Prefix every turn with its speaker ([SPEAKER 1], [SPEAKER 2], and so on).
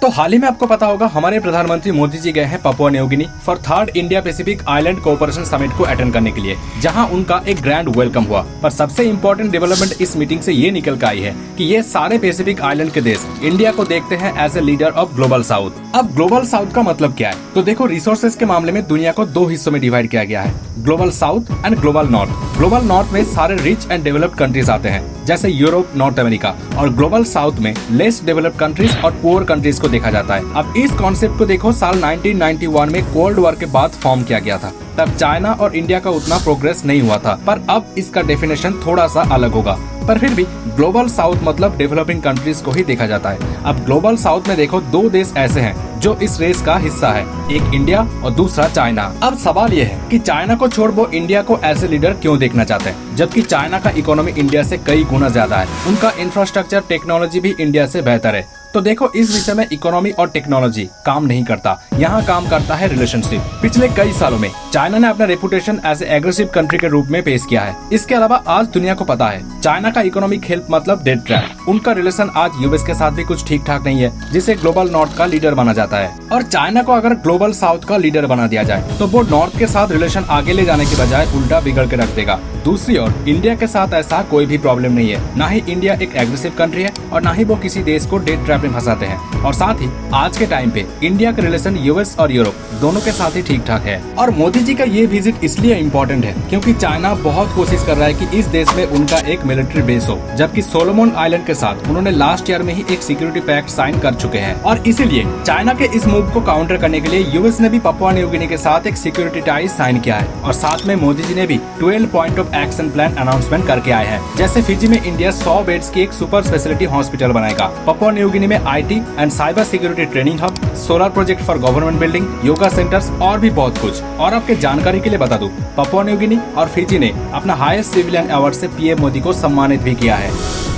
[SPEAKER 1] हाल ही में आपको पता होगा हमारे प्रधानमंत्री मोदी जी गए हैं Papua New Guinea for third India Pacific island cooperation summit को अटेंड करने के लिए, जहां उनका एक ग्रैंड वेलकम हुआ। पर सबसे इम्पोर्टेंट डेवलपमेंट इस मीटिंग से ये निकल कर आई है कि ये सारे पैसिफिक आइलैंड के देश इंडिया को देखते हैं as a leader of global south. अब ग्लोबल साउथ का मतलब क्या है? तो देखो, रिसोर्सेज के मामले में दुनिया को दो हिस्सों में डिवाइड किया गया है, global south and global north. Global north में सारे रिच एंड डेवलप्ड कंट्रीज आते हैं, जैसे यूरोप, नॉर्थ अमेरिका, और ग्लोबल साउथ में लेस डेवलप्ड कंट्रीज और पुअर कंट्रीज को देखा जाता है। अब इस कॉन्सेप्ट को देखो, साल 1991 में कोल्ड वॉर के बाद फॉर्म किया गया था। तब चाइना और इंडिया का उतना प्रोग्रेस नहीं हुआ था, पर अब इसका डेफिनेशन थोड़ा सा अलग होगा। पर फिर भी ग्लोबल साउथ मतलब डेवलपिंग कंट्रीज को ही देखा जाता है। अब ग्लोबल साउथ में देखो, दो देश ऐसे हैं जो इस रेस का हिस्सा है, एक इंडिया और दूसरा चाइना। अब सवाल ये है कि चाइना को छोड़ वो इंडिया को एज ए लीडर क्यों देखना चाहते हैं, जबकि चाइना का इकोनॉमी इंडिया से कई गुना ज्यादा है, उनका इंफ्रास्ट्रक्चर टेक्नोलॉजी भी इंडिया से बेहतर है। तो देखो, इस विषय में इकोनॉमी और टेक्नोलॉजी काम नहीं करता, यहाँ काम करता है रिलेशनशिप। पिछले कई सालों में चाइना ने अपना रेपुटेशन एज एग्रेसिव कंट्री के रूप में पेश किया है। इसके अलावा आज दुनिया को पता है चाइना का इकोनॉमिक हेल्प मतलब डेट ट्रैप। उनका रिलेशन आज यूएस के साथ भी कुछ ठीक ठाक नहीं है, जिसे ग्लोबल नॉर्थ का लीडर माना जाता है। और चाइना को अगर ग्लोबल साउथ का लीडर बना दिया जाए तो वो नॉर्थ के साथ रिलेशन आगे ले जाने के बजाय उल्टा बिगड़ के रख देगा। दूसरी ओर इंडिया के साथ ऐसा कोई भी प्रॉब्लम नहीं है, ना ही इंडिया एक एग्रेसिव कंट्री है और ना ही वो किसी देश को डेट ट्रैप में फंसाते हैं। और साथ ही आज के टाइम पे इंडिया का रिलेशन यूएस और यूरोप दोनों के साथ ही ठीक ठाक है। और मोदी जी का ये विजिट इसलिए इम्पोर्टेंट है क्योंकि चाइना बहुत कोशिश कर रहा है कि इस देश में उनका एक मिलिट्री बेस हो, जबकि सोलोमन आइलैंड के साथ उन्होंने लास्ट ईयर में ही एक सिक्योरिटी पैक्ट साइन कर चुके हैं। और इसीलिए चाइना के इस मूव को काउंटर करने के लिए यूएस ने भी पपुआ न्यू गिनी के साथ एक सिक्योरिटी टाई साइन किया है। और साथ में मोदी जी ने भी 12 point of action plan announcement करके आए हैं। जैसे फिजी में इंडिया 100 बेड्स की एक सुपर स्पेशलिटी हॉस्पिटल बनाएगा, पपुआ न्यू गिनी में IT and cyber security training hub, solar project for government building, yoga centres और भी बहुत कुछ। और आपके जानकारी के लिए बता दूं, पपुआ न्यू गिनी और फिजी ने अपना हाईएस्ट सिविलियन अवार्ड से पीएम मोदी को सम्मानित भी किया है।